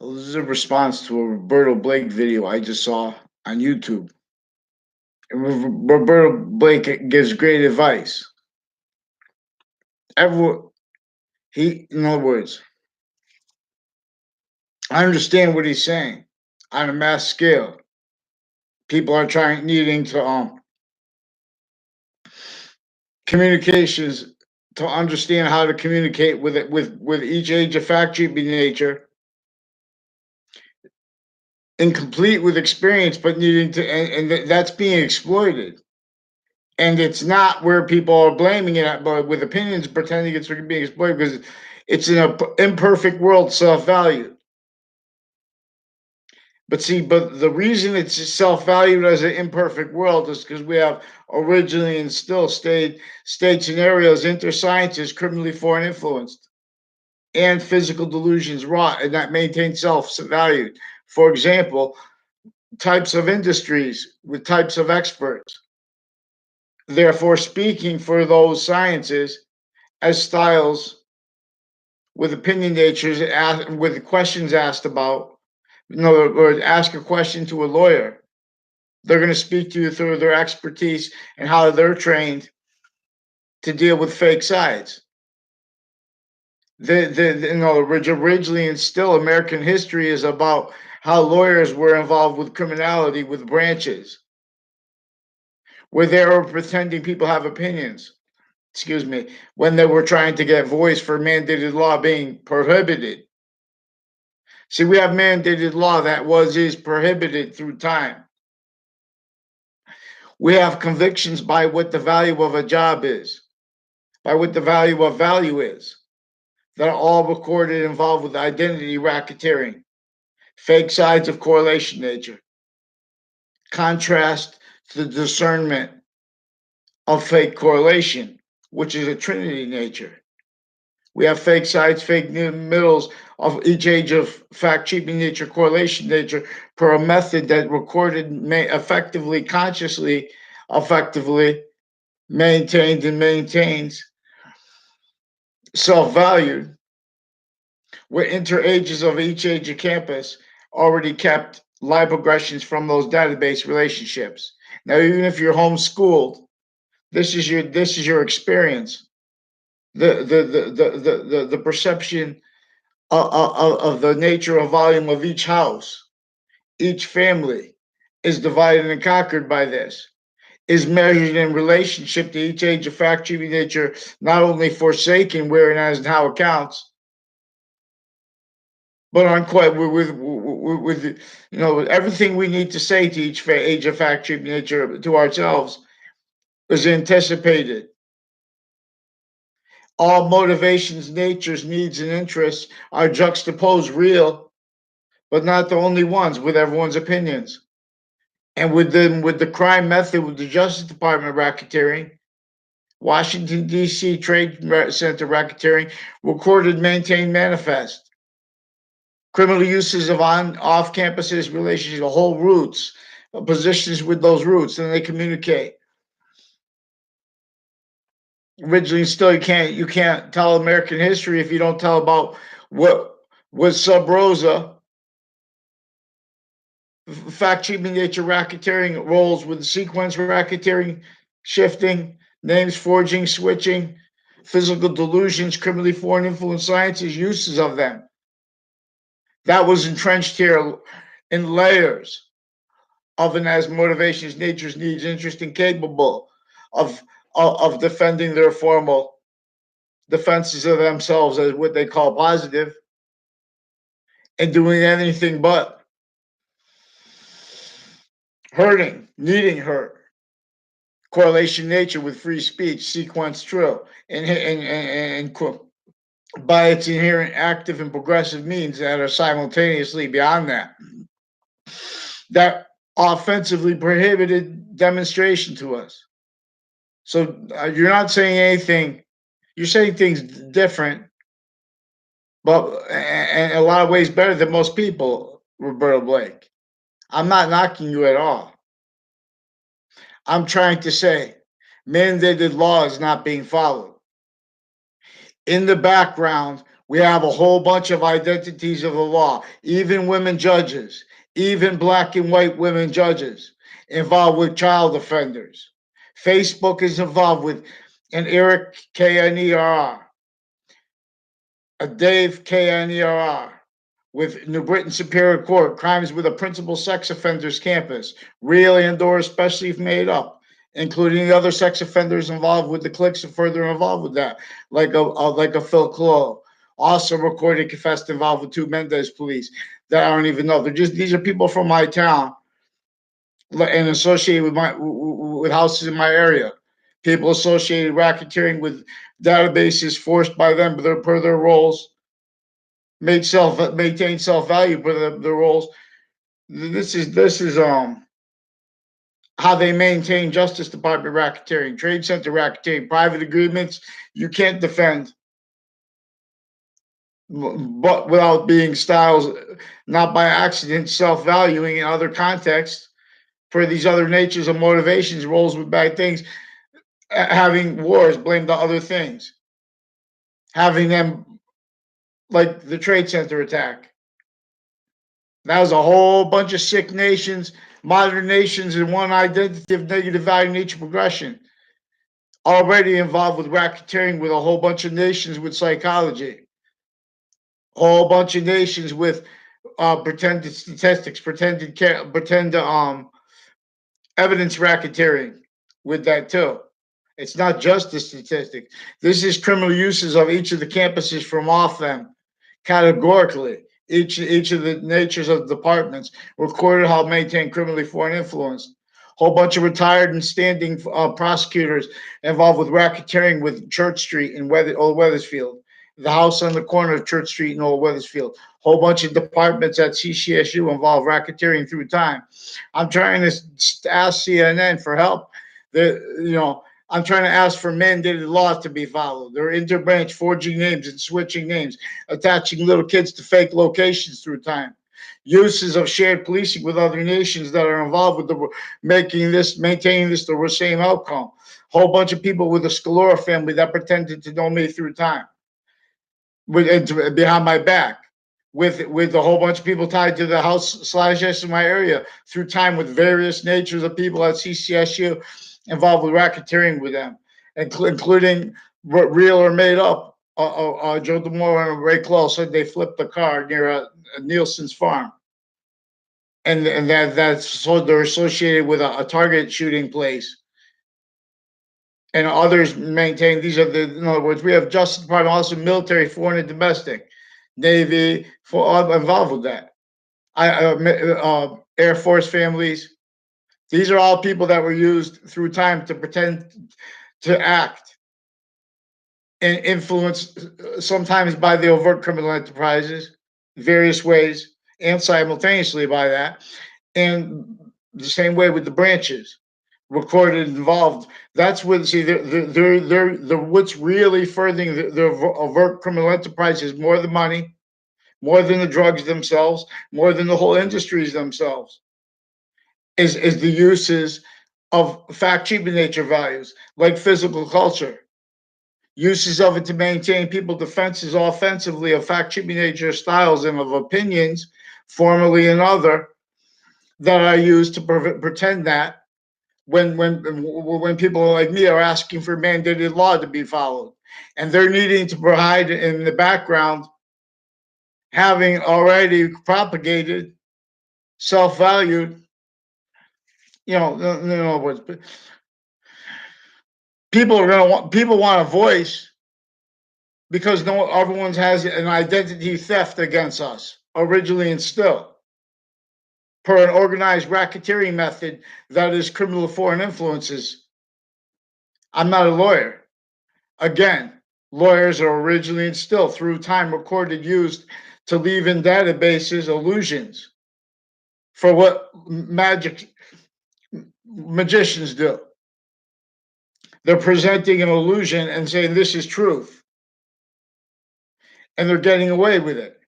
Well, this is a response to a Roberto Blake video I just saw on YouTube. And Roberto Blake gives great advice. Everyone, in other words, I understand what he's saying on a mass scale. People are needing to communications to understand how to communicate with it with each age of fact treatment nature, incomplete with experience, but needing to, and that's being exploited. And it's not where people are blaming it, but with opinions pretending it's being exploited because it's an imperfect world self-value. But see, but the reason it's self-valued as an imperfect world is because we have originally and still state scenarios, intersciences, criminally foreign influenced, and physical delusions wrought, and that maintain self-valued. For example, types of industries with types of experts, therefore speaking for those sciences as styles with opinion natures, with questions asked about, or ask a question to a lawyer. They're going to speak to you through their expertise and how they're trained to deal with fake sides. Originally and still, American history is about how lawyers were involved with criminality with branches, where they were pretending people have opinions. Excuse me, when they were trying to get voice for mandated law being prohibited. See, we have mandated law that is prohibited through time. We have convictions by what the value of a job is, by what the value of value is, that are all recorded involved with identity racketeering, fake sides of correlation nature, contrast to the discernment of fake correlation, which is a trinity nature. We have fake sides, fake middles of each age of fact cheaping nature, correlation nature, per a method that recorded effectively, consciously, effectively maintained and maintains self-valued, where interages of each age of campus already kept live progressions from those database relationships. Now, even if you're homeschooled, this is your experience. The perception of the nature of volume of each house, each family is divided and conquered by this, is measured in relationship to each age of fact treating nature, not only forsaken where and as and how it counts, but unquite with everything we need to say to each age of fact treating nature to ourselves is anticipated. All motivations, natures, needs, and interests are juxtaposed real, but not the only ones, with everyone's opinions. And with the crime method, with the Justice Department racketeering, Washington, D.C. Trade Center racketeering, recorded, maintained, manifest. Criminal uses of off campuses, relationships, the whole roots, positions with those roots, and they communicate. Originally, still, you can't tell American history if you don't tell about what was sub rosa fact treatment nature racketeering roles with sequence racketeering, shifting, names forging, switching, physical delusions, criminally foreign influence sciences, uses of them. That was entrenched here in layers of an as motivations, nature's needs, interest, and capable of, of defending their formal defenses of themselves as what they call positive and doing anything but hurting, needing hurt. Correlation nature with free speech, sequence true, and by its inherent active and progressive means that are simultaneously beyond that offensively prohibited demonstration to us. So you're not saying anything. You're saying things different, but in a lot of ways better than most people, Roberto Blake. I'm not knocking you at all. I'm trying to say mandated law is not being followed. In the background, We have a whole bunch of identities of the law, even women judges, even black and white women judges involved with child offenders. Facebook is involved with an Eric KNER, a Dave KNER, with New Britain Superior Court, crimes with a principal sex offenders campus, real and or especially if made up, including the other sex offenders involved with the cliques and further involved with that, like a Phil Clo. Also recorded, confessed, involved with two Mendez police that I don't even know. These are people from my town and associated with houses in my area. People associated racketeering with databases forced by them per their roles, maintain self value per their roles. This is how they maintain Justice Department racketeering, trade center racketeering, private agreements. You can't defend, but without being styles, not by accident, self valuing in other contexts for these other natures of motivations, roles with bad things, having wars blamed on other things, having them like the trade center attack. That was a whole bunch of sick nations, modern nations, and one identity of negative value nature progression. Already involved with racketeering with a whole bunch of nations with psychology, a whole bunch of nations with pretended statistics, pretend evidence racketeering with that too. It's not just the statistic. This is criminal uses of each of the campuses from off them categorically. Each of the natures of the departments recorded how to maintain criminally foreign influence. Whole bunch of retired and standing prosecutors involved with racketeering with Church Street in Old Weathersfield, the house on the corner of Church Street in Old Weathersfield. Whole bunch of departments at CCSU involved racketeering through time. I'm trying to ask CNN for help. I'm trying to ask for mandated laws to be followed. They're interbranch forging names and switching names, attaching little kids to fake locations through time. Uses of shared policing with other nations that are involved with maintaining this the same outcome. Whole bunch of people with the Scalora family that pretended to know me through time, behind my back, with a whole bunch of people tied to the house/yes in my area through time, with various natures of people at CCSU involved with racketeering with them, including real or made up. Joe DeMore and Ray Close said they flipped the car near Nielsen's farm, and that's so they're associated with a Target shooting place. And others maintain these are in other words, we have Justice Department, also military, foreign and domestic, Navy, for involved with that. Air Force families. These are all people that were used through time to pretend to act and influenced sometimes by the overt criminal enterprises, various ways, and simultaneously by that. And the same way with the branches, recorded involved. That's what see they're what's really furthering the overt criminal enterprise is more the money, more than the drugs themselves, more than the whole industries themselves. Is the uses of fact cheaping nature values like physical culture, uses of it to maintain people defenses offensively of fact cheaping nature styles and of opinions, formally and other, that are used to pretend that when people like me are asking for mandated law to be followed, and they're needing to provide in the background, having already propagated, self-valued, what people want a voice because no everyone has an identity theft against us originally and still per an organized racketeering method that is criminal foreign influences. I'm not a lawyer. Again, lawyers are originally and still through time recorded used to leave in databases illusions for what magicians do. They're presenting an illusion and saying this is truth, and they're getting away with it.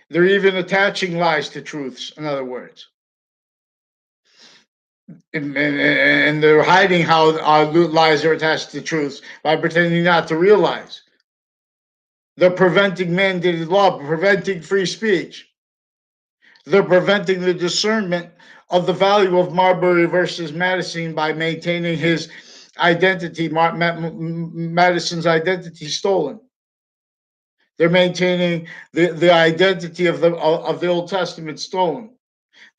They're even attaching lies to truths, in other words. And they're hiding how lies are attached to truths by pretending not to realize. They're preventing mandated law, preventing free speech. They're preventing the discernment of the value of Marbury versus Madison by maintaining his identity, Madison's identity stolen. They're maintaining the identity of the Old Testament stolen.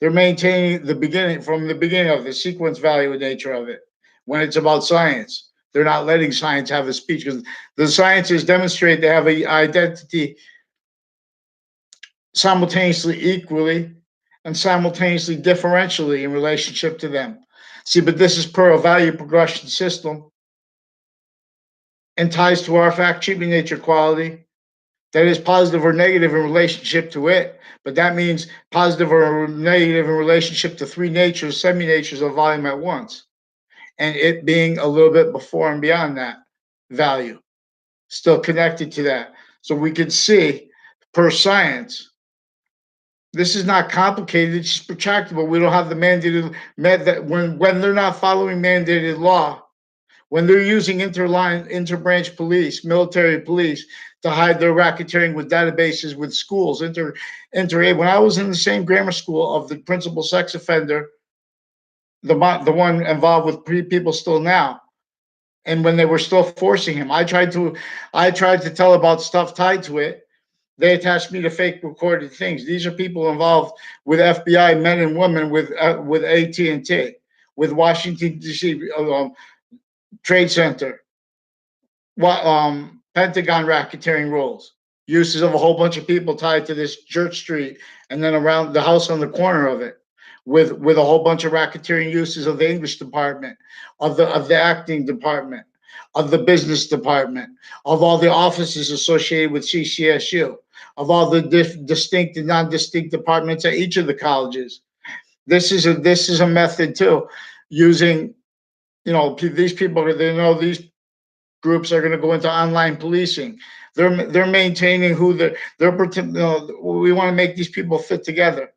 They're maintaining the beginning from the beginning of the sequence value and nature of it. When it's about science, they're not letting science have a speech because the scientists demonstrate they have an identity simultaneously equally and simultaneously differentially in relationship to them. See, but this is per a value progression system and ties to our fact sheet nature quality that is positive or negative in relationship to it. But that means positive or negative in relationship to three natures, semi natures of volume at once, and it being a little bit before and beyond that value, still connected to that. So we could see per science. This is not complicated. It's just protractable. We don't have the mandated that when they're not following mandated law, when they're using interbranch police, military police to hide their racketeering with databases with schools, inter when I was in the same grammar school of the principal sex offender, the one involved with people still now, and when they were still forcing him, I tried to tell about stuff tied to it. They attached me to fake recorded things. These are people involved with FBI men and women with AT&T, with Washington D.C. Trade Center, Pentagon racketeering rolls, uses of a whole bunch of people tied to this Church Street, and then around the house on the corner of it, with a whole bunch of racketeering uses of the English department, of the acting department, of the business department, of all the offices associated with CCSU, of all the distinct and non-distinct departments at each of the colleges. This is a method too, using these people. They know these groups are going to go into online policing. They're maintaining who we want to make these people fit together.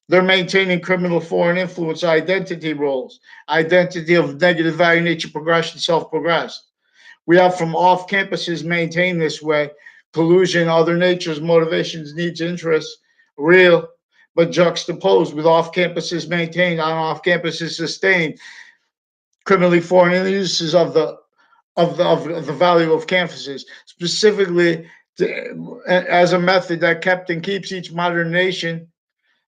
They're maintaining criminal foreign influence identity roles, identity of negative value, nature, progression, self-progressed. We have from off campuses maintained this way, collusion, other natures, motivations, needs, interests, real, but juxtaposed with off campuses maintained, on off campuses sustained, criminally foreign uses of the value of campuses, specifically as a method that kept and keeps each modern nation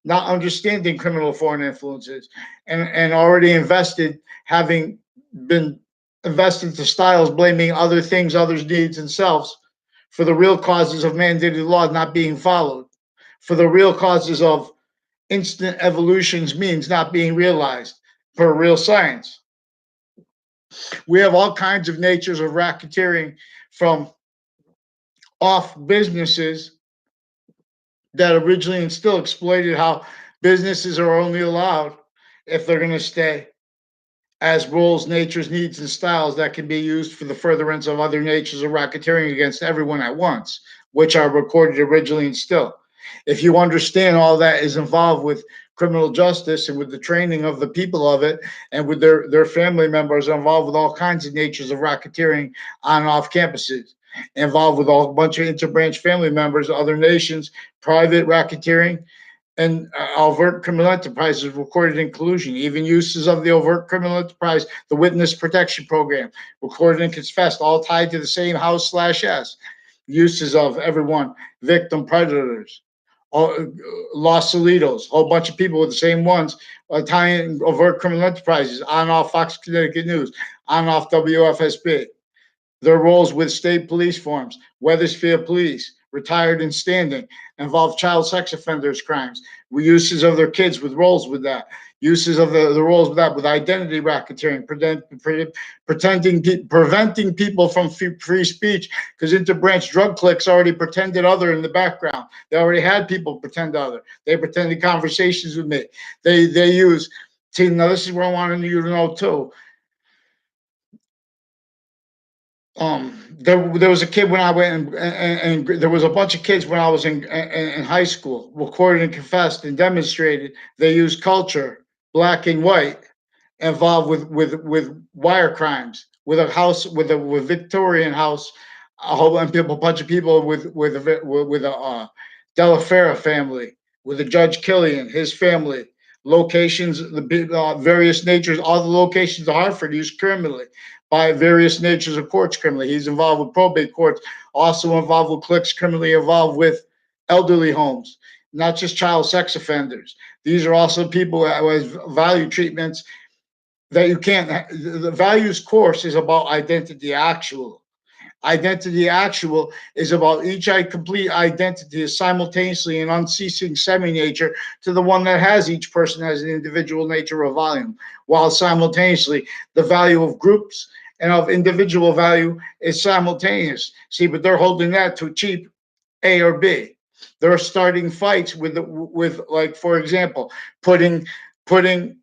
not understanding criminal foreign influences and already invested, having been invested to styles blaming other things, others' needs, and selves for the real causes of mandated law not being followed, for the real causes of instant evolution's means not being realized per real science. We have all kinds of natures of racketeering from off businesses that originally and still exploited how businesses are only allowed if they're going to stay as roles, natures, needs, and styles that can be used for the furtherance of other natures of racketeering against everyone at once, which are recorded originally and still. If you understand all that is involved with criminal justice and with the training of the people of it and with their family members involved with all kinds of natures of racketeering on and off campuses, involved with a whole bunch of interbranch family members, other nations, private racketeering, and overt criminal enterprises recorded in collusion, even uses of the overt criminal enterprise, the witness protection program, recorded and confessed, all tied to the same house slash S. Uses of everyone, victim predators, all, Los Solitos, a whole bunch of people with the same ones, Italian overt criminal enterprises, on off Fox Connecticut News, on off WFSB. Their roles with state police forms, Weathersfield Police, retired and standing, involve child sex offenders crimes, uses of their kids with roles with that, uses of the roles with that, with identity racketeering, preventing people from free speech because interbranch drug cliques already pretended other in the background. They already had people pretend other. They pretended conversations with me. They use, see, now this is what I wanted you to know too. There was a kid when I went and there was a bunch of kids when I was in high school recorded and confessed and demonstrated they used culture, black and white, involved with wire crimes, with a house with Victorian house a whole bunch of people with a Delaferra family, with a Judge Killian, his family, locations, the various natures, all the locations of Hartford used criminally by various natures of courts criminally. He's involved with probate courts, also involved with cliques, criminally involved with elderly homes, not just child sex offenders. These are also people who has value treatments that you can't. The values course is about identity actual. Identity actual is about each complete identity is simultaneously an unceasing semi-nature to the one that has each person as an individual nature or volume, while simultaneously the value of groups and of individual value is simultaneous. See, but they're holding that to cheap A or B. They're starting fights with like, for example, putting putting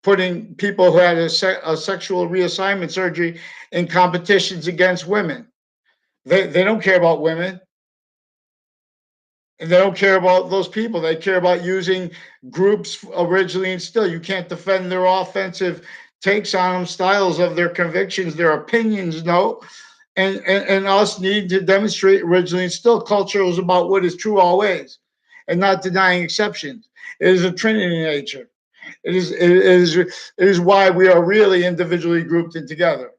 putting people who had a sexual reassignment surgery in competitions against women. They don't care about women, and they don't care about those people. They care about using groups originally and still. You can't defend their offensive takes on them, styles of their convictions, their opinions, no. And us need to demonstrate originally and still culture is about what is true always and not denying exceptions. It is a trinity nature. It is why we are really individually grouped in together.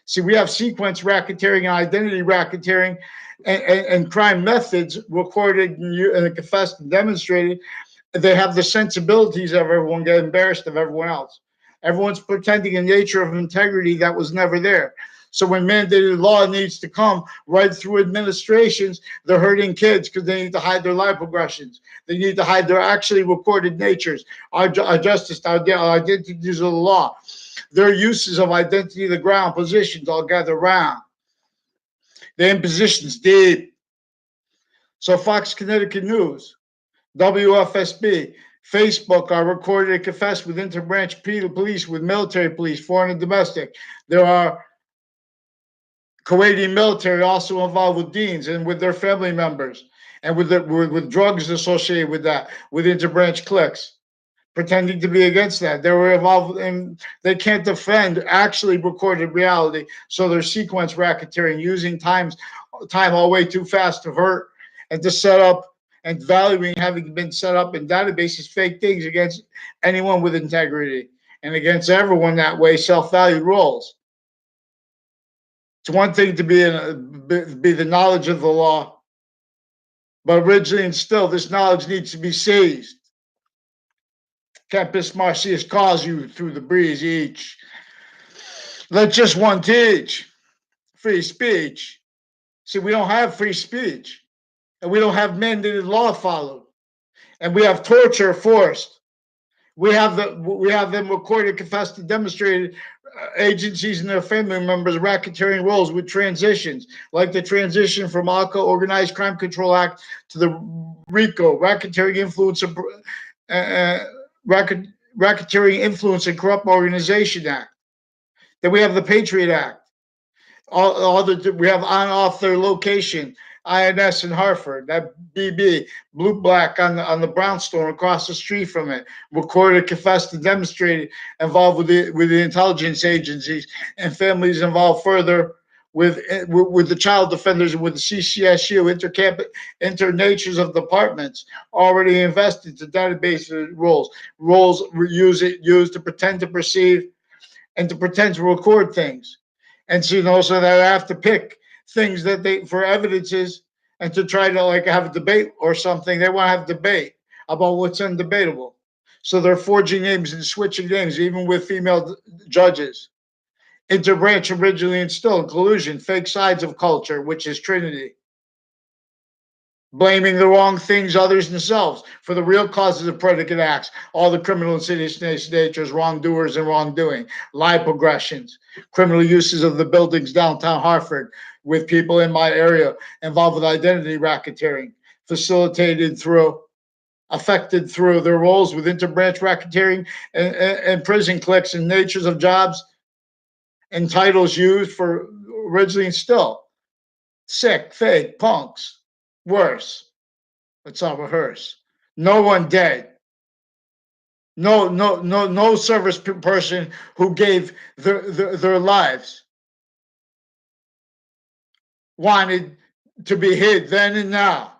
See, we have sequence racketeering and identity racketeering and crime methods recorded and confessed and demonstrated. They have the sensibilities of everyone, get embarrassed of everyone else. Everyone's pretending a nature of integrity that was never there. So when mandated law needs to come right through administrations, they're hurting kids because they need to hide their life progressions. They need to hide their actually recorded natures, our justice, our identities of the law, their uses of identity, the ground positions all gather around. The impositions deep. So Fox Connecticut News, WFSB, Facebook are recorded and confessed with interbranch police, with military police, foreign and domestic. There are Kuwaiti military also involved with deans and with their family members, and with drugs associated with that, with interbranch cliques, pretending to be against that. They were involved in, they can't defend actually recorded reality. So they're sequence racketeering, using time all way too fast to hurt and to set up and valuing having been set up in databases, fake things against anyone with integrity and against everyone that way, self-valued roles. It's one thing to be the knowledge of the law, but originally and still, this knowledge needs to be seized. Tempest Marcius calls you through the breeze each. Let just one teach. Free speech. See, we don't have free speech, and we don't have mandated law followed, and we have torture forced. We have them recorded, confessed, and demonstrated agencies and their family members racketeering roles with transitions, like the transition from ACA, Organized Crime Control Act, to the RICO, Racketeering Influence of Racket, Racketeering Influence and Corrupt Organization Act. Then we have the Patriot Act. All we have on off their location, INS in Hartford, that BB, blue black on the brownstone across the street from it, recorded, confessed, and demonstrated, involved with the intelligence agencies and families involved further with the child defenders and with the CCSU internatures of departments already invested to database roles used to pretend to perceive and to pretend to record things. And so, so they have to pick things that they for evidences and to try to like have a debate or something. They want to have debate about what's undebatable. So they're forging names and switching names, even with female judges. Interbranch originally and still collusion, fake sides of culture, which is Trinity. Blaming the wrong things, others themselves, for the real causes of predicate acts, all the criminal and sedition natures, wrongdoers and wrongdoing, lie progressions, criminal uses of the buildings downtown Hartford with people in my area involved with identity racketeering, facilitated through, affected through their roles with interbranch racketeering and prison cliques and natures of jobs and titles used for originally and still. Sick, fake, punks, worse. Let's all rehearse. No one dead. No service person who gave their lives wanted to be hid then and now.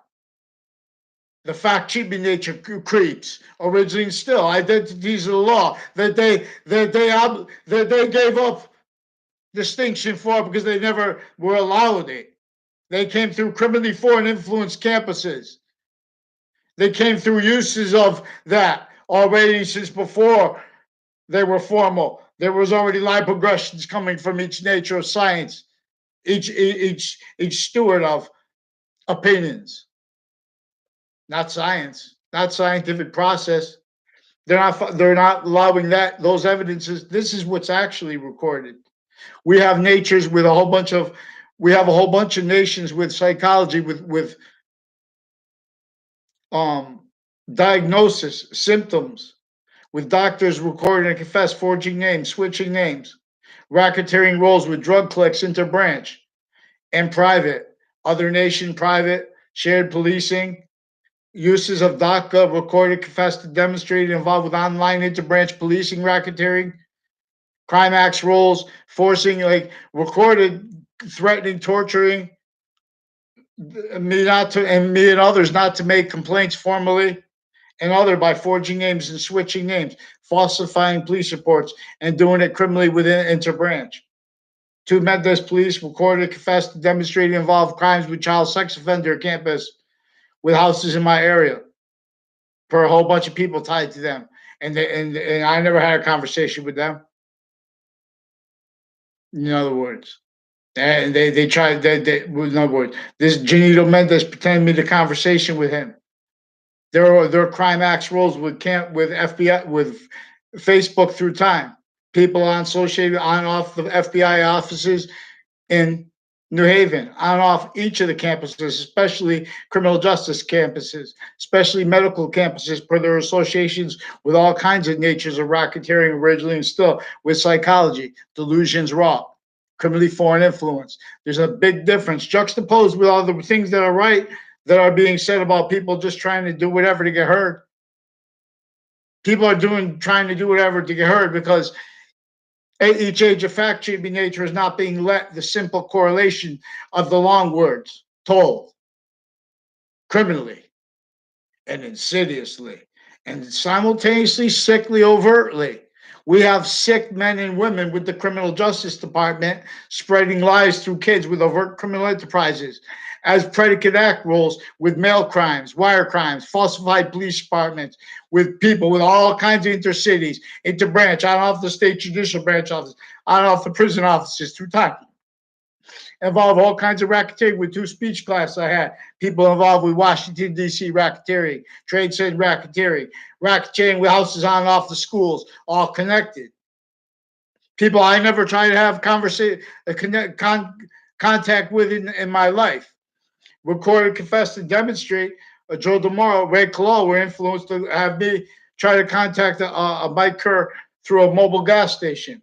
The fact-keeping nature creeps originally and still identities of the law that they gave up distinction for because they never were allowed it. They came through criminally foreign influenced campuses. They came through uses of that already since before they were formal. There was already line progressions coming from each nature of science, each steward of opinions, not science, not scientific process. They're not allowing those evidences. This is what's actually recorded. We have natures with a whole bunch of we have a whole bunch of nations with psychology with um diagnosis, symptoms, with doctors recording and confess, forging names, switching names, racketeering roles with drug clicks interbranch and private, other nation private, shared policing, uses of DACA, recorded, confessed, and demonstrated involved with online interbranch policing, racketeering, crime acts roles, forcing, like recorded, threatening, torturing me not to, and me and others not to make complaints formally, and other by forging names and switching names, falsifying police reports, and doing it criminally within interbranch. Two Mendes police recorded, confessed, and demonstrated involved crimes with child sex offender campus with houses in my area for a whole bunch of people tied to them. And I never had a conversation with them. In other words, and they tried. In other words, this Janito Mendes pretended me the conversation with him. There are crime acts roles with FBI with Facebook through time. People on associated on and off the FBI offices in New Haven, on and off each of the campuses, especially criminal justice campuses, especially medical campuses, per their associations with all kinds of natures of racketeering originally and still with psychology, delusions raw, criminally foreign influence. There's a big difference juxtaposed with all the things that are right that are being said about people just trying to do whatever to get heard. People are trying to do whatever to get heard because each age of fact-keeping nature is not being let the simple correlation of the long words told criminally and insidiously and simultaneously sickly overtly. We have sick men and women with the criminal justice department spreading lies through kids with overt criminal enterprises as predicate act roles with mail crimes, wire crimes, falsified police departments, with people with all kinds of intercities, interbranch, on off the state judicial branch office, on off the prison offices through time. Involve all kinds of racketeering with two speech classes I had. People involved with Washington, D.C. racketeering, trade center racketeering with houses on and off the schools, all connected. People I never tried to have contact with in my life. Recorded, confessed, and demonstrate. Joe DeMoro, Ray Collo were influenced to have me try to contact a Mike Kerr through a mobile gas station.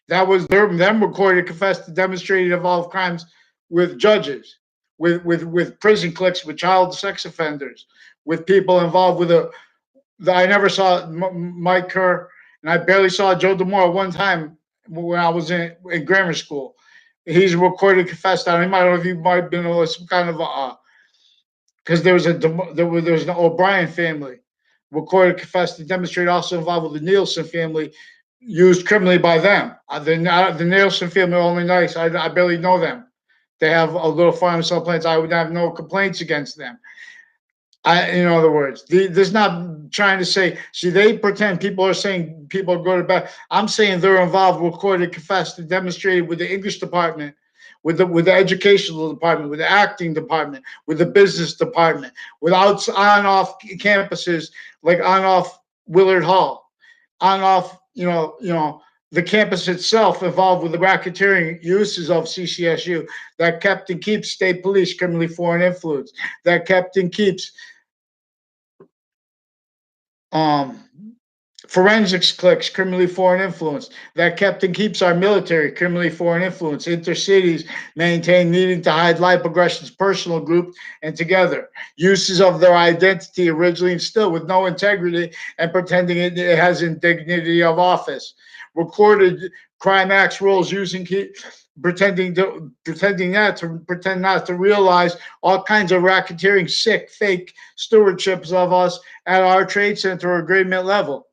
That was them recorded, confessed, and demonstrated involved crimes with judges, with prison cliques, with child sex offenders, with people involved with I never saw Mike Kerr, and I barely saw Joe DeMoro one time when I was in grammar school. He's recorded, confessed. I don't know if you might have been some kind of because there was an O'Brien family recorded, confessed, and demonstrated also involved with the Nielsen family, used criminally by them. The Nielsen family are only nice. I barely know them. They have a little farm cell plants. I would have no complaints against them. In other words, there's not trying to say. See, they pretend people are saying people go to bed. I'm saying they're involved, recorded, confessed, and demonstrated with the English department, with the educational department, with the acting department, with the business department, with on off campuses like on off Willard Hall, on off the campus itself involved with the racketeering uses of CCSU that kept and keeps state police criminally foreign influence, that kept and keeps um, forensics cliques criminally foreign influence, that kept and keeps our military criminally foreign influence, intercities maintain needing to hide life progressions, personal group, and together. Uses of their identity originally and still with no integrity and pretending it has indignity of office. Recorded crime acts roles using pretend not to realize all kinds of racketeering, sick, fake stewardships of us at our trade center agreement level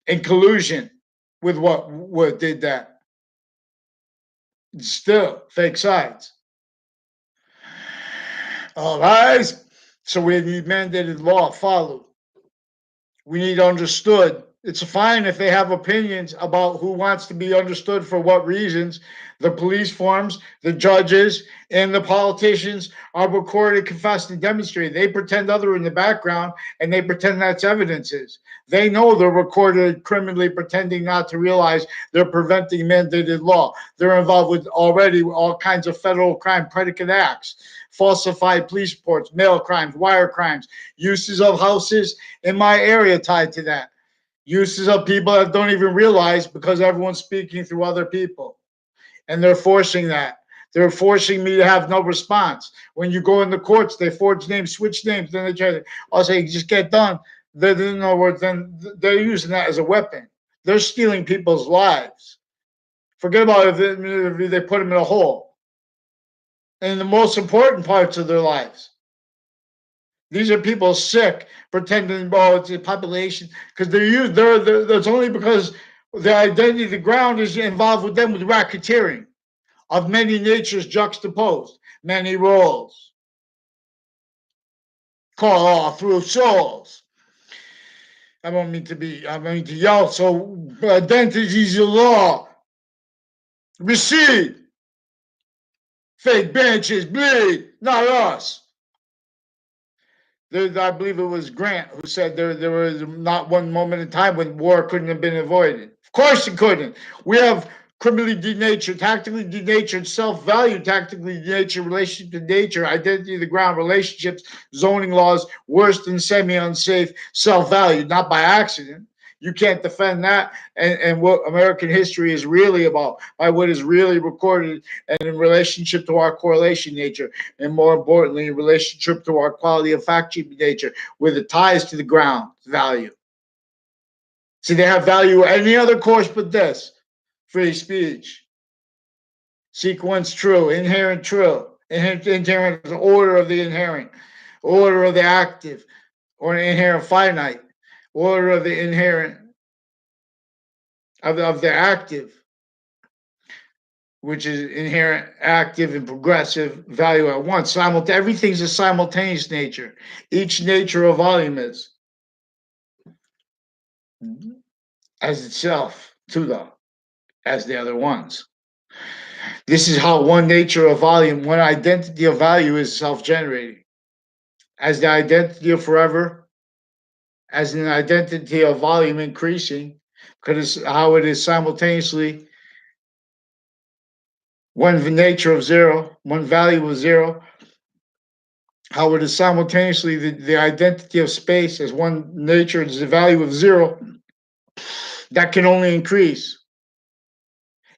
in collusion with what did that. Still fake sides. All right. So we need mandated law followed. We need understood. It's fine if they have opinions about who wants to be understood for what reasons. The police forms, the judges, and the politicians are recorded, confessed, and demonstrated. They pretend other in the background, and they pretend that's evidences. They know they're recorded criminally, pretending not to realize they're preventing mandated law. They're involved with already all kinds of federal crime predicate acts, falsified police reports, mail crimes, wire crimes, uses of houses in my area tied to that. Uses of people that don't even realize because everyone's speaking through other people. And they're forcing that. They're forcing me to have no response. When you go in the courts, they forge names, switch names, then they try to, I'll say, just get done. In other words, then they're using that as a weapon. They're stealing people's lives. Forget about if they put them in a hole. And the most important parts of their lives. These are people sick, pretending, oh, it's a population, because that's only because the identity of the ground is involved with them with racketeering of many natures juxtaposed, many roles. Call all through souls. I mean to yell, so identities of law. Recede. Fake benches bleed, not us. I believe it was Grant who said there was not one moment in time when war couldn't have been avoided. Of course it couldn't. We have criminally denatured, tactically denatured, self-value, tactically denatured relationship to nature, identity of the ground, relationships, zoning laws, worse than semi-unsafe, self-value, not by accident. You can't defend that and what American history is really about, by what is really recorded and in relationship to our correlation nature, and more importantly, in relationship to our quality of fact-sheet nature, with it ties to the ground value. See, they have value any other course but this. Free speech. Sequence true, inherent order of the inherent, order of the active, or inherent finite, order of the inherent of the active, which is inherent, active, and progressive value at once. Everything's a simultaneous nature. Each nature of volume is as itself to them as the other ones. This is how one nature of volume, one identity of value is self-generating. As the identity of forever, as an identity of volume increasing, because it's how it is simultaneously one nature of zero, one value of zero, how it is simultaneously the identity of space as one nature is the value of zero, that can only increase.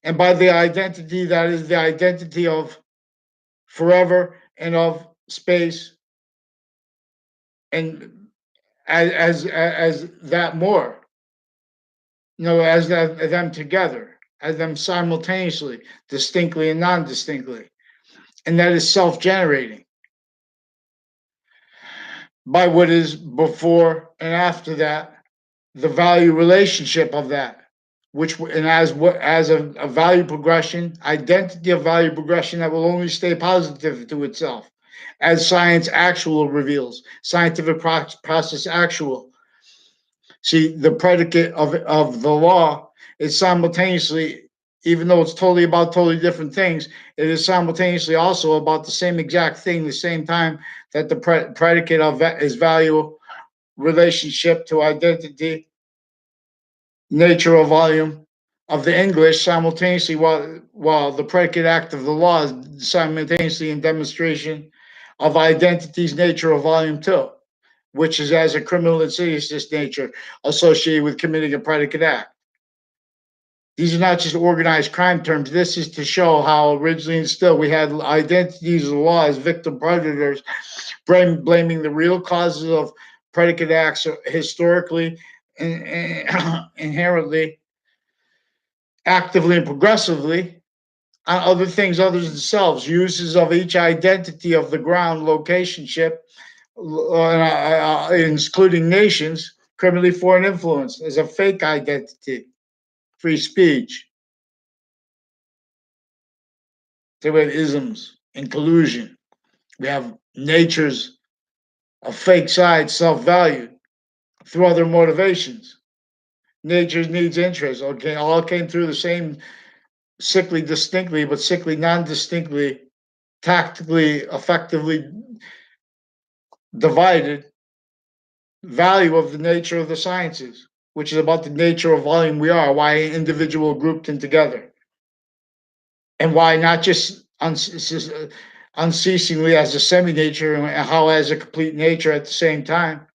And by the identity, that is the identity of forever and of space, and as that more, as them together, as them simultaneously, distinctly and non-distinctly, and that is self-generating by what is before and after that, the value relationship of that, which and as a value progression, identity of value progression that will only stay positive to itself, as science actual reveals, scientific process actual. See, the predicate of the law is simultaneously, even though it's totally about totally different things, it is simultaneously also about the same exact thing, the same time that the predicate of is value relationship to identity, nature of volume of the English simultaneously, while the predicate act of the law is simultaneously in demonstration of identity's nature of volume too, which is as a criminal insidious nature associated with committing a predicate act. These are not just organized crime terms. This is to show how originally and still we had identities of the law as victim predators, blaming the real causes of predicate acts historically and inherently, actively and progressively on other things other than selves, uses of each identity of the ground locationship, including nations, criminally foreign influence as a fake identity, free speech. So we have isms and collusion. We have nature's a fake side, self-value through other motivations. Nature's needs, interests. Okay, all came through the same sickly distinctly, but sickly non-distinctly, tactically, effectively divided value of the nature of the sciences, which is about the nature of volume we are, why individual grouped them together, and why not just unceasingly as a semi-nature and how as a complete nature at the same time,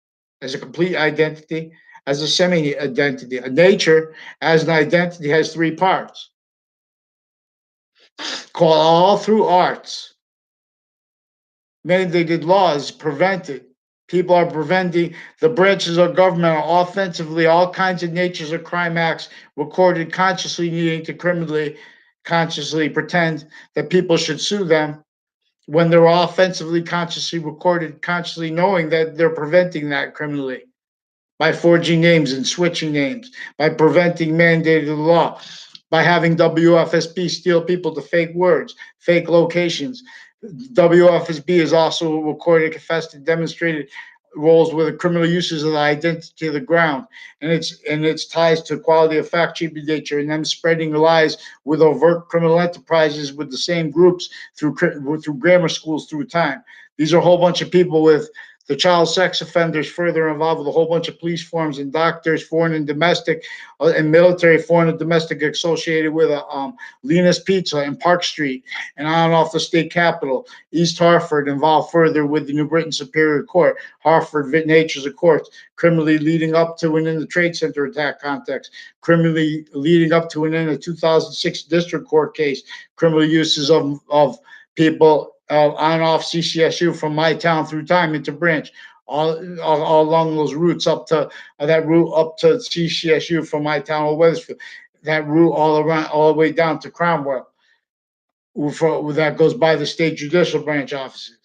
as a complete identity, as a semi-identity. A nature as an identity has three parts, called all through arts. Mandated laws prevented. People are preventing the branches of government are offensively all kinds of natures of crime acts recorded consciously needing to criminally consciously pretend that people should sue them when they're offensively consciously recorded, consciously knowing that they're preventing that criminally by forging names and switching names, by preventing mandated law, by having WFSB steal people to fake words, fake locations. WFSB is also recorded, confessed, and demonstrated roles with the criminal uses of the identity of the ground and its ties to quality of fact cheaping nature and them spreading lies with overt criminal enterprises with the same groups through grammar schools through time. These are a whole bunch of people with the child sex offenders further involved with a whole bunch of police forms and doctors, foreign and domestic, and military, foreign and domestic, associated with Lena's Pizza and Park Street, and on off the state capitol. East Hartford involved further with the New Britain Superior Court, Hartford Natures of Courts, criminally leading up to and in the Trade Center attack context, criminally leading up to and in the 2006 District Court case, criminal uses of people on and off CCSU from my town through time into Branch, all along those routes up to that route up to CCSU from my town of Weathersfield, that route all around all the way down to Cromwell, that goes by the state judicial branch offices.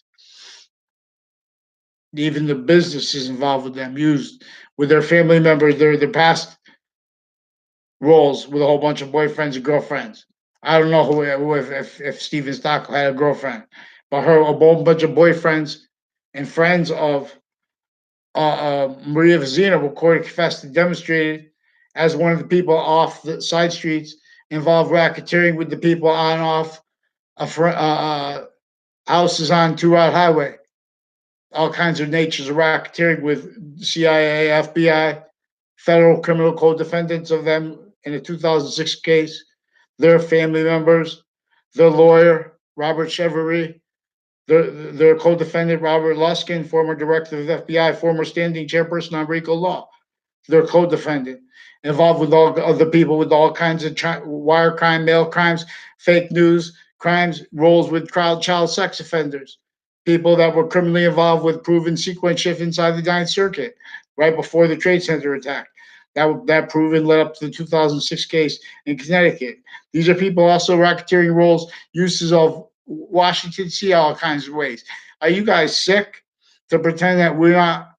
Even the businesses involved with them used with their family members, their past roles with a whole bunch of boyfriends and girlfriends. I don't know who if Steven Stockel had a girlfriend, but her a whole bunch of boyfriends and friends of Maria Vizina recorded, confessed, and demonstrated as one of the people off the side streets involved racketeering with the people on and off houses on Two Route Highway. All kinds of natures of racketeering with CIA, FBI, federal criminal code defendants of them in a 2006 case, their family members, their lawyer, Robert Chevery, their co-defendant, Robert Luskin, former director of the FBI, former standing chairperson on RICO law, their co-defendant, involved with all other people with all kinds of wire crime, mail crimes, fake news crimes, roles with child sex offenders, people that were criminally involved with proven sequence shift inside the Ninth Circuit right before the Trade Center attack. That proven led up to the 2006 case in Connecticut. These are people also racketeering roles, uses of Washington, D.C. all kinds of ways. Are you guys sick to pretend that we're not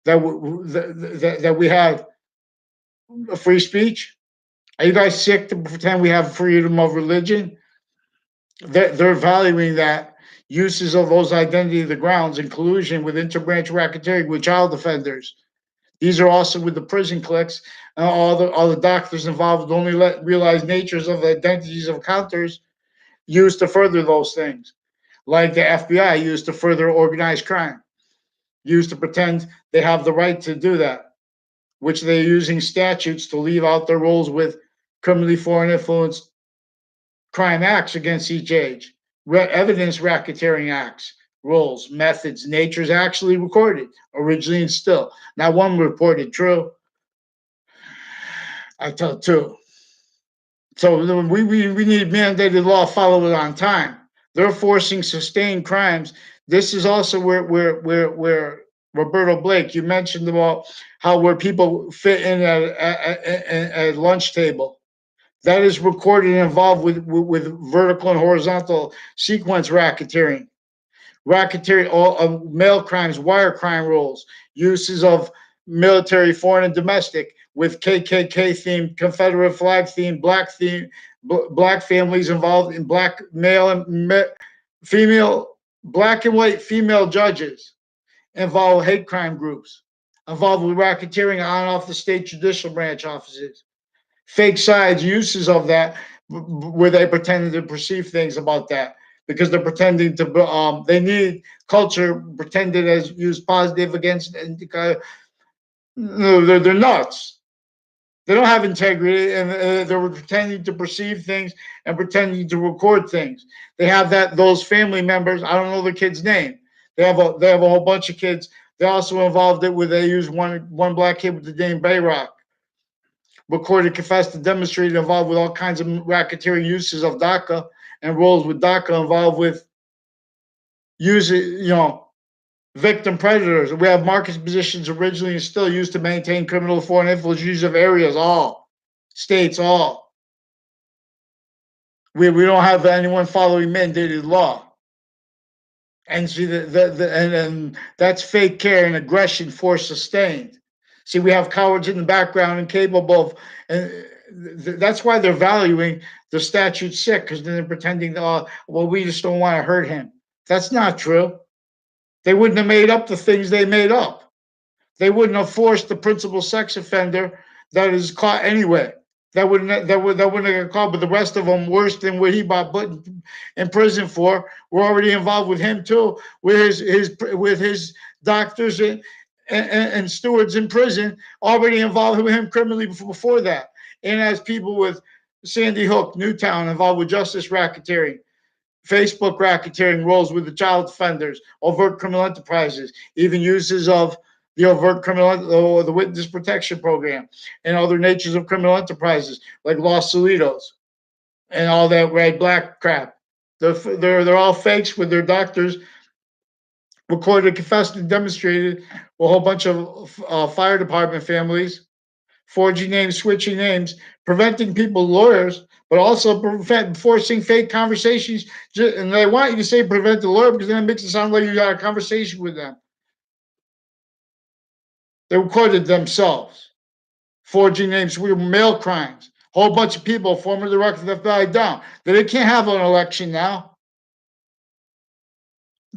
that we have free speech? Are you guys sick to pretend we have freedom of religion? They're valuing that uses of those identity of the grounds in collusion with interbranch racketeering with child offenders. These are also with the prison cliques and all the doctors involved only let realize natures of the identities of counters used to further those things, like the FBI used to further organized crime, used to pretend they have the right to do that, which they're using statutes to leave out their roles with criminally foreign influenced crime acts against each age, evidence racketeering acts, roles, methods, natures actually recorded, originally and still. Not one reported true. I tell two. So we need mandated law followed on time. They're forcing sustained crimes. This is also where Roberto Blake, you mentioned about how where people fit in at lunch table. that is recorded and involved with vertical and horizontal sequence racketeering. Racketeering, all mail crimes, wire crime rules, uses of military, foreign, and domestic with KKK themed, Confederate flag themed, black families involved in black male and female, black and white female judges involved hate crime groups, involved with racketeering on and off the state judicial branch offices, fake sides, uses of that, where they pretended to perceive things about that because they're pretending to. They need culture pretended as used positive against. And no, they're nuts. They don't have integrity, and they're pretending to perceive things and pretending to record things. They have that those family members. I don't know the kid's name. They have a whole bunch of kids. They also involved it where they use one black kid with the name Bayrock, recorded, confessed, and demonstrated involved with all kinds of racketeering uses of DACA and roles with DACA involved with using, victim predators. We have market positions originally and still used to maintain criminal foreign influence use of areas, all states, all. We don't have anyone following mandated law. And see, and that's fake care and aggression force sustained. See, we have cowards in the background and capable of, and that's why they're valuing the statute sick, because they're pretending, well, we just don't want to hurt him. That's not true. They wouldn't have made up the things they made up. They wouldn't have forced the principal sex offender that is caught anyway. That wouldn't have got caught, but the rest of them worse than what he got put in prison for were already involved with him too, with his doctors and stewards in prison already involved with him criminally before that, and as people with Sandy Hook, Newtown involved with justice racketeering, Facebook racketeering roles with the child offenders, overt criminal enterprises, even uses of the overt criminal or the witness protection program, and other natures of criminal enterprises like Los Solitos and all that red black crap. They're all fakes with their doctors recorded, confessed, and demonstrated a whole bunch of fire department families, forging names, switching names, preventing people lawyers, but also forcing fake conversations. And they want you to say prevent the lawyer because then it makes it sound like you got a conversation with them. They recorded themselves, forging names, mail crimes. A whole bunch of people, former director of the FBI, down. They can't have an election now.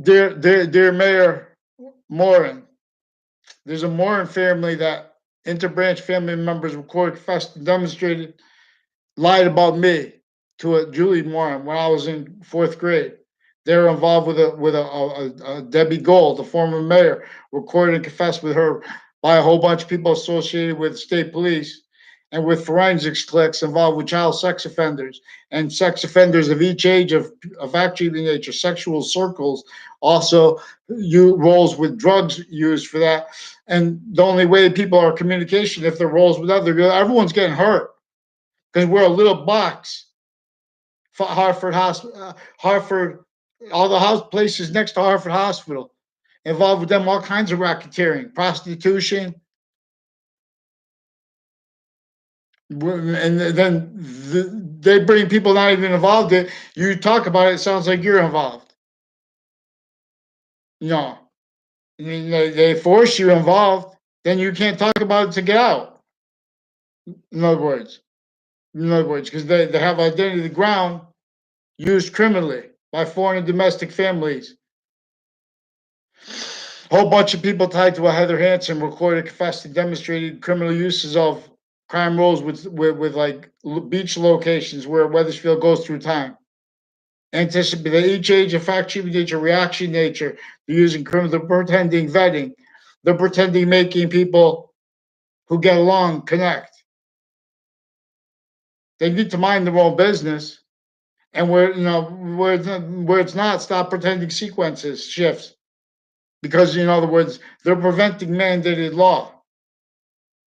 Dear Mayor Morin, there's a Morin family that interbranch family members recorded, confessed, and demonstrated lied about me to a Julie Morin when I was in fourth grade. They were involved with a Debbie Gold, the former mayor, recorded and confessed with her by a whole bunch of people associated with state police and with forensics cliques involved with child sex offenders and sex offenders of each age of actually nature, sexual circles, also roles with drugs used for that. And the only way people are communication if they're roles with everyone's getting hurt because we're a little box. Hartford Hospital, Hartford, all the house places next to Hartford Hospital, involved with them all kinds of racketeering, prostitution, and then they bring people not even involved in it. You talk about it, it sounds like you're involved. No, I mean, they force you involved, then you can't talk about it to get out. In other words, because they have identity of the ground used criminally by foreign and domestic families. A whole bunch of people tied to a Heather Hansen recorded, confessed, and demonstrated criminal uses of crime roles with like beach locations where Weathersfield goes through time. Anticipate the each age, of fact, treatment nature, reaction nature. They're using criminal, they're pretending vetting, they're pretending making people who get along connect. They need to mind their own business, and where it's not, stop pretending sequences shifts because in other words, they're preventing mandated law.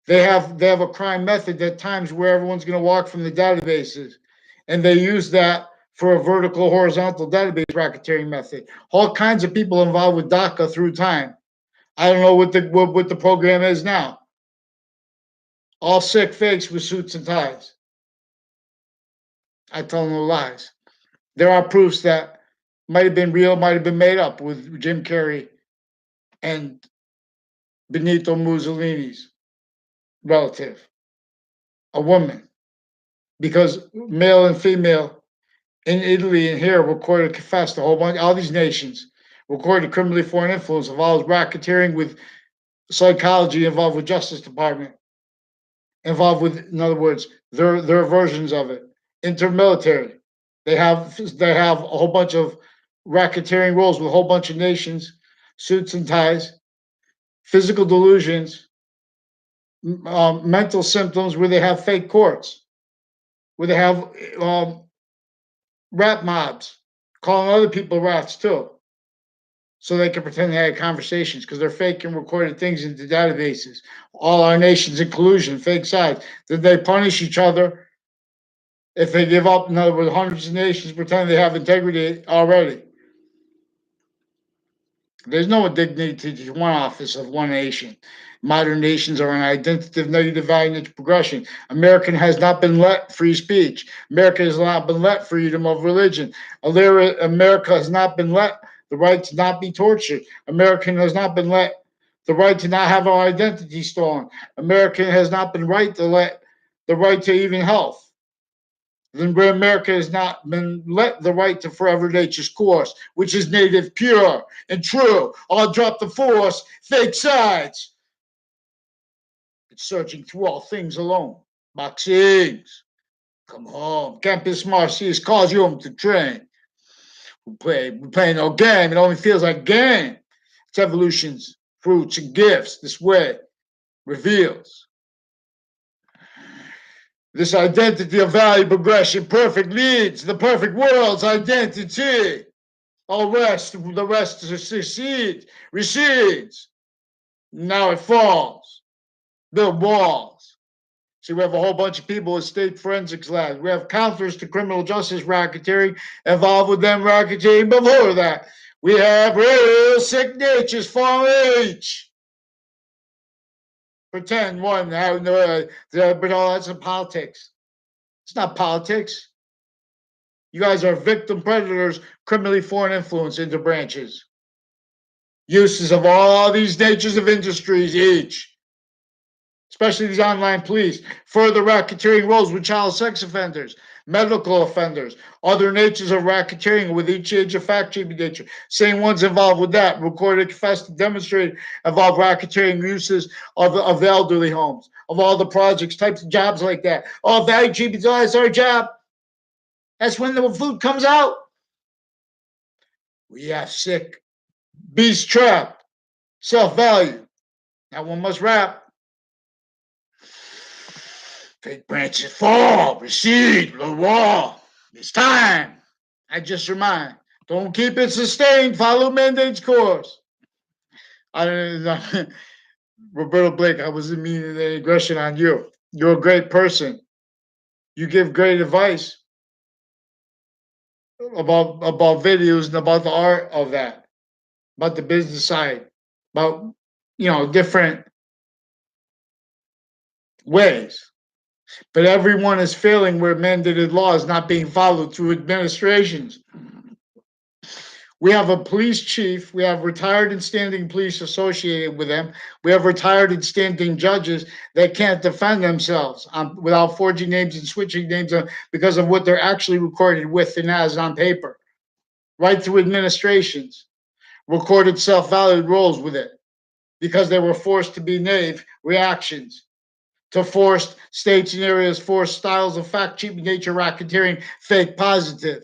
They have a crime method at times where everyone's going to walk from the databases, and they use that for a vertical horizontal database racketeering method. All kinds of people involved with DACA through time. I don't know what the program is now. All sick fakes with suits and ties. I tell no lies. There are proofs that might have been real, might have been made up with Jim Carrey and Benito Mussolini's relative, a woman, because male and female in Italy and here recorded confessed a whole bunch, all these nations recorded criminally foreign influence involved racketeering with psychology involved with Justice Department, involved with, in other words, their versions of it. Intermilitary. They have a whole bunch of racketeering roles with a whole bunch of nations, suits and ties, physical delusions, mental symptoms where they have fake courts, where they have rat mobs calling other people rats too, so they can pretend they had conversations because they're faking recorded things into databases. All our nations in collusion, fake sides. Did they punish each other if they give up? In other words, hundreds of nations pretend they have integrity already. There's no dignity to one office of one nation. Modern nations are an identity negative value and its progression. America has not been let free speech. America has not been let freedom of religion. America has not been let the right to not be tortured. America has not been let the right to not have our identity stolen. America has not been right to let the right to even health. Then where America has not been let the right to forever nature's course, which is native, pure, and true. All drop the force, fake sides. It's searching through all things alone. Vaccines, come home. Campus Marcius calls you home to train. We're playing no game. It only feels like game. It's evolution's fruits and gifts. This way reveals this identity of value progression. Perfect leads the perfect world's identity. All the rest recedes. Now it falls. Build walls. See, we have a whole bunch of people with state forensics labs. We have counselors to criminal justice racketeering involved with them racketeering before that. We have real sick natures for each. Pretend one, but all that's in politics. It's not politics. You guys are victim predators, criminally foreign influence into branches. Uses of all these natures of industries, each, especially these online police, further racketeering roles with child sex offenders, medical offenders, other natures of racketeering with each age of fact cheating nature. Same ones involved with that, recorded, confessed, and demonstrated, involve racketeering uses of the elderly homes, of all the projects, types of jobs like that. Oh, value cheaping, that's our job. That's when the food comes out. We have sick, beast trapped, self-value. Now one must rap. Fake branches fall, recede, the wall. It's time. I just remind. Don't keep it sustained. Follow mandate's course. I don't know. Roberto Blake, I wasn't meaning any aggression on you. You're a great person. You give great advice about videos and about the art of that, about the business side, about different ways. But everyone is failing where mandated law is not being followed through administrations. We have a police chief, we have retired and standing police associated with them, we have retired and standing judges that can't defend themselves without forging names and switching names because of what they're actually recorded with and as on paper. Right through administrations, recorded self-valued roles with it because they were forced to be knave reactions to forced states and areas, forced styles of fact, cheap nature, racketeering, fake positive.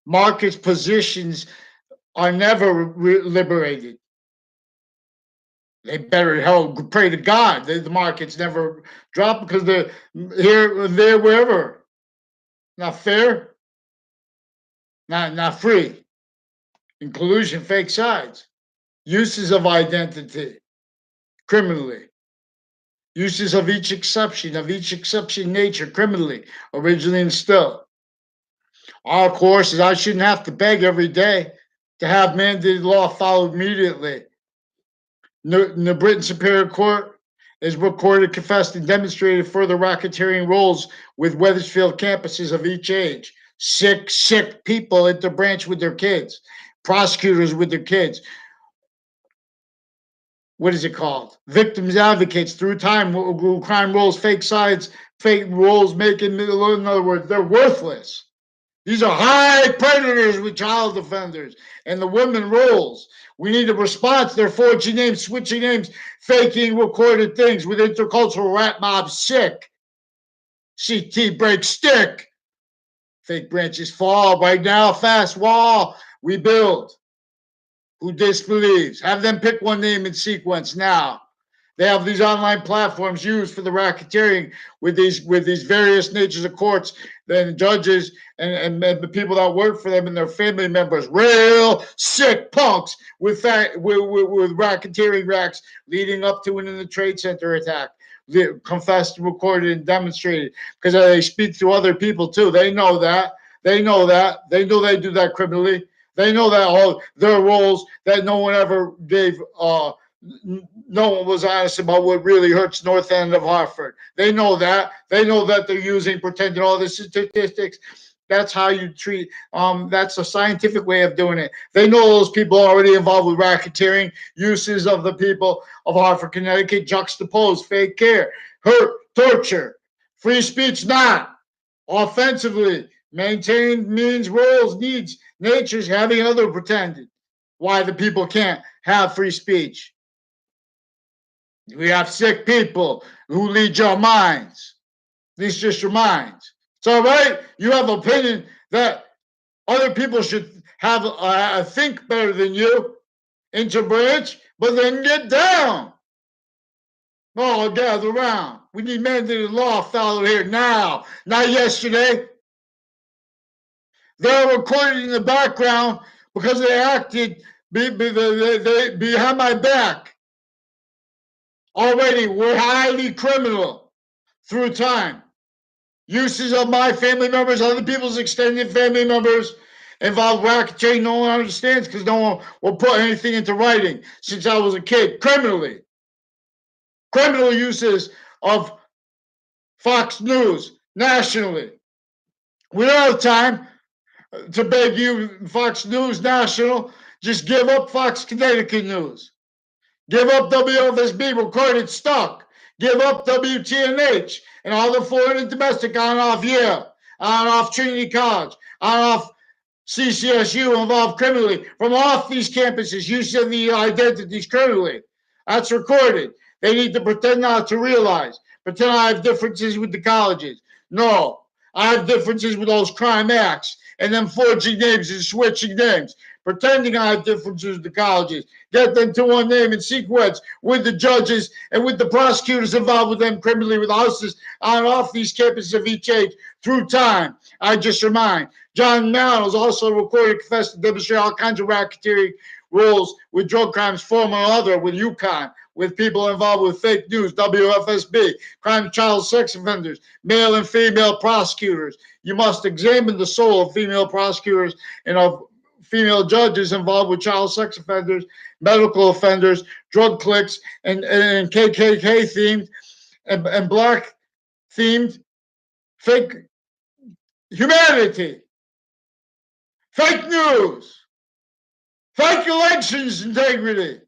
Markets positions are never liberated. They better hell pray to God that the markets never drop because they're here, there, wherever. Not fair, not free. In collusion, fake sides. Uses of identity, criminally. Uses of each exception nature, criminally, originally and still. Our course is I shouldn't have to beg every day to have mandated law followed immediately. The Britain Superior Court is recorded, confessed, and demonstrated further racketeering roles with Wethersfield campuses of each age. Sick people interbranch with their kids, prosecutors with their kids. What is it called? Victims advocates through time, crime roles, fake sides, fake roles, making, in other words, they're worthless. These are high predators with child offenders and the women roles. We need a response. They're forging names, switching names, faking recorded things with intercultural rat mob sick. CT break stick. Fake branches fall right now. Fast wall. We build. Who disbelieves? Have them pick one name in sequence now. They have these online platforms used for the racketeering with these various natures of courts, then judges and the people that work for them and their family members, real sick punks with racketeering racks leading up to and in the Trade Center attack. They confessed, recorded, and demonstrated because they speak to other people too. They know that. They know that. They know they do that criminally. They know that all their roles that no one ever gave no one was honest about what really hurts North End of Hartford. They know that. They know that they're using pretending all the statistics. That's how you treat. That's a scientific way of doing it. They know those people already involved with racketeering, uses of the people of Hartford, Connecticut, juxtaposed, fake care, hurt, torture, free speech not, offensively, maintained means, roles, needs, natures, having other pretended. Why the people can't have free speech. We have sick people who lead your minds. These just your minds. It's all right. You have opinion that other people should have think better than you, interbranch, but then get down. All gather around. We need mandated law followed here now, not yesterday. They're recorded in the background because they acted behind my back. Already, we're highly criminal through time. Uses of my family members, other people's extended family members involve racketeering. No one understands because no one will put anything into writing since I was a kid. Criminally. Criminal uses of Fox News nationally. We don't have time to beg you, Fox News National, just give up Fox Connecticut News. Give up WFSB recorded stuck. Give up WTNH and all the foreign and domestic on and off Yale, on and off Trinity College, on and off CCSU involved criminally from off these campuses, using the identities criminally. That's recorded. They need to pretend not to realize. Pretend I have differences with the colleges. No, I have differences with those crime acts and then forging names and switching names. Pretending I have differences with the colleges. Get them to one name in sequence with the judges and with the prosecutors involved with them criminally with houses on and off these campuses of each age through time. I just remind. John Mallon also recorded, confessed, and demonstrated all kinds of racketeering roles with drug crimes, former other, with UConn, with people involved with fake news, WFSB, crime child sex offenders, male and female prosecutors. You must examine the soul of female prosecutors and of female judges involved with child sex offenders, medical offenders, drug cliques, and KKK themed and black themed fake humanity, fake news, fake elections integrity,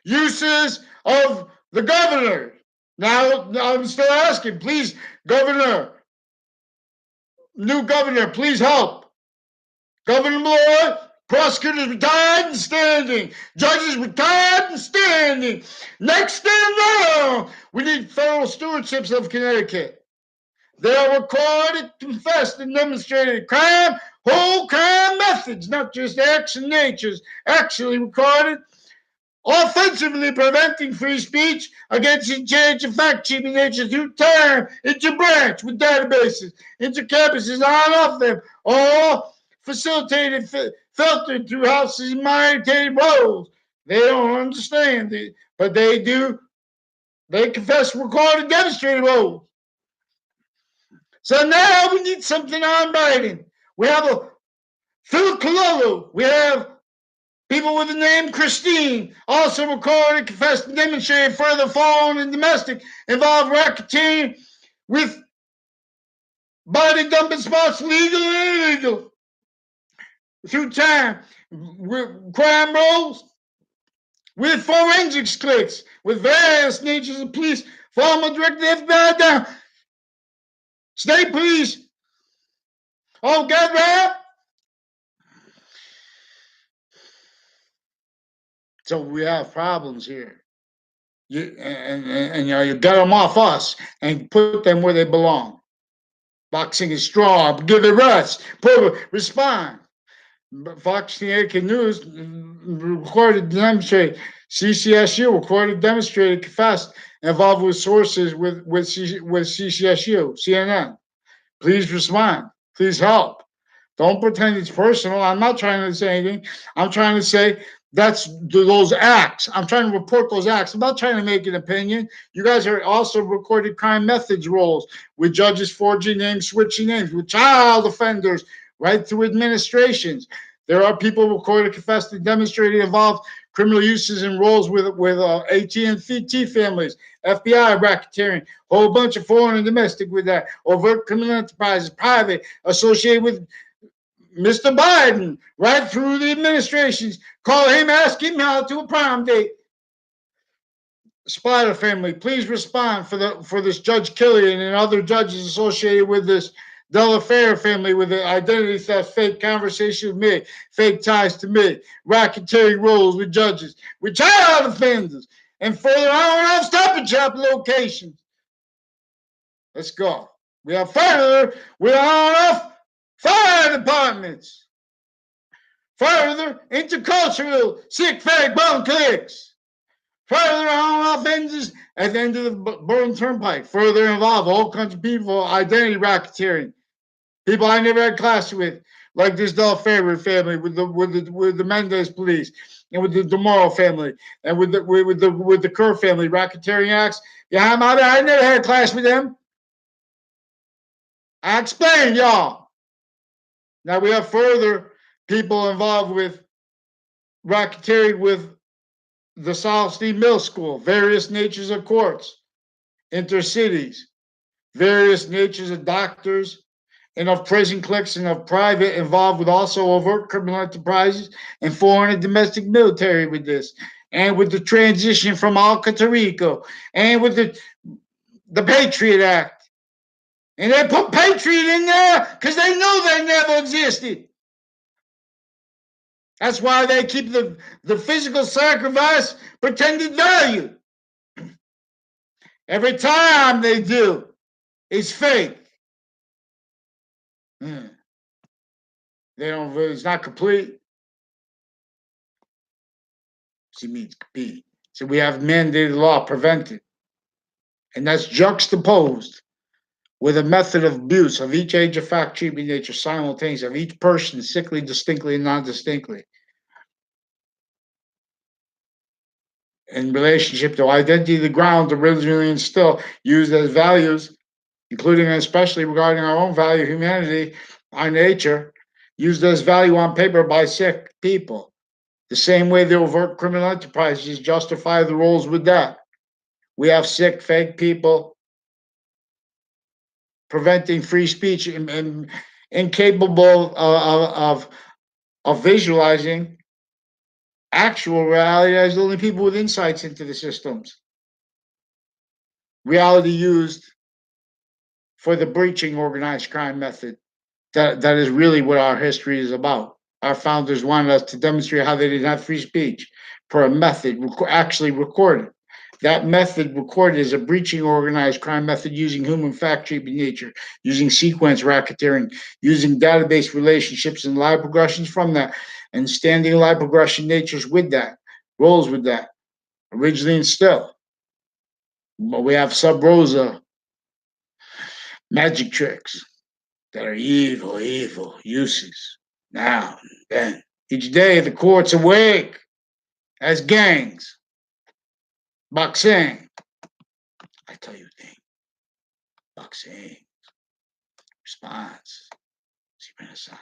uses of the governor. Now I'm still asking, please, governor, new governor, please help. Governor Malloy, prosecutors retired and standing, judges retired and standing. Next stand down. We need federal stewardships of Connecticut. They are recorded, confessed, and demonstrated crime, whole crime methods, not just acts and natures, actually recorded, offensively preventing free speech against exchange of fact-cheating nature through time, into branch with databases, into campuses on off them, all facilitated, filtered through houses and monitored roles. They don't understand it, but they do. They confess, record, and demonstrate roles. So now we need something on writing. We have a Phil Cololo. We have People with the name Christine also recorded, confessed, and demonstrated further foreign and domestic involved racketeering with body dumping spots, legal and illegal. Through time, crime rolls with forensics clicks, with various natures of police, former director FBI down, state police. Oh, get right. So we have problems here. You know, you get them off us and put them where they belong. Boxing is strong. Give it rest. Respond. Fox News recorded, demonstrated. CCSU recorded, demonstrated, confessed, involved with sources with CCSU, CNN. Please respond. Please help. Don't pretend it's personal. I'm not trying to say anything. I'm trying to say that's those acts. I'm trying to report those acts. I'm not trying to make an opinion. You guys are also recorded crime methods roles with judges forging names, switching names, with child offenders, right through administrations. There are people recorded, confessed, and demonstrated involved criminal uses and roles with AT&T families, FBI racketeering, whole bunch of foreign and domestic with that, overt criminal enterprises, private, associated with Mr. Biden, right through the administrations. Call him, ask him out to a prom date. Spider family, please respond for this Judge Killian and other judges associated with this Delafair family with the identity theft, fake conversation with me, fake ties to me, racketeering roles with judges, with child offenders, and further on off stop and shop locations. Let's go. We have further, we're on off fire departments. Further, intercultural, sick, fake, bone clicks. Further on offenses at the end of the Burn Turnpike. Further involve all kinds of people, identity racketeering. People I never had class with, like this Del Fairwood family, with the Mendez police, and with the DeMoro family, and with the Kerr family, racketeering acts. Yeah, I never had class with them. I explained, y'all. Now we have further people involved with racketeering with the South Steve Mill School, various natures of courts, intercities, various natures of doctors, and of prison cliques and of private involved with also overt criminal enterprises and foreign and domestic military with this, and with the transition from Alca to Rico, and with the Patriot Act. And they put Patriot in there because they know they never existed. That's why they keep the physical sacrifice pretended value. Every time they do, it's fake. They don't. It's not complete. She means complete. So we have mandated law prevented, and that's juxtaposed with a method of abuse of each age of fact, treatment, nature, simultaneous of each person, sickly, distinctly, and non-distinctly, in relationship to identity, the ground originally and still used as values, including and especially regarding our own value, humanity, our nature, used as value on paper by sick people. The same way the overt criminal enterprises justify the roles with that. We have sick, fake people preventing free speech and incapable of visualizing actual reality as only people with insights into the systems. Reality used for the breaching organized crime method. That is really what our history is about. Our founders wanted us to demonstrate how they didn't have free speech for a method actually recorded. That method recorded is a breaching organized crime method using human fact treatment nature, using sequence racketeering, using database relationships and live progressions from that, and standing live progression natures with that, roles with that, originally and still. But we have sub rosa magic tricks that are evil, evil uses. Now and then. Each day the courts awake as gangs. Boxing. I tell you a thing. Boxing. Response. See Renaissance.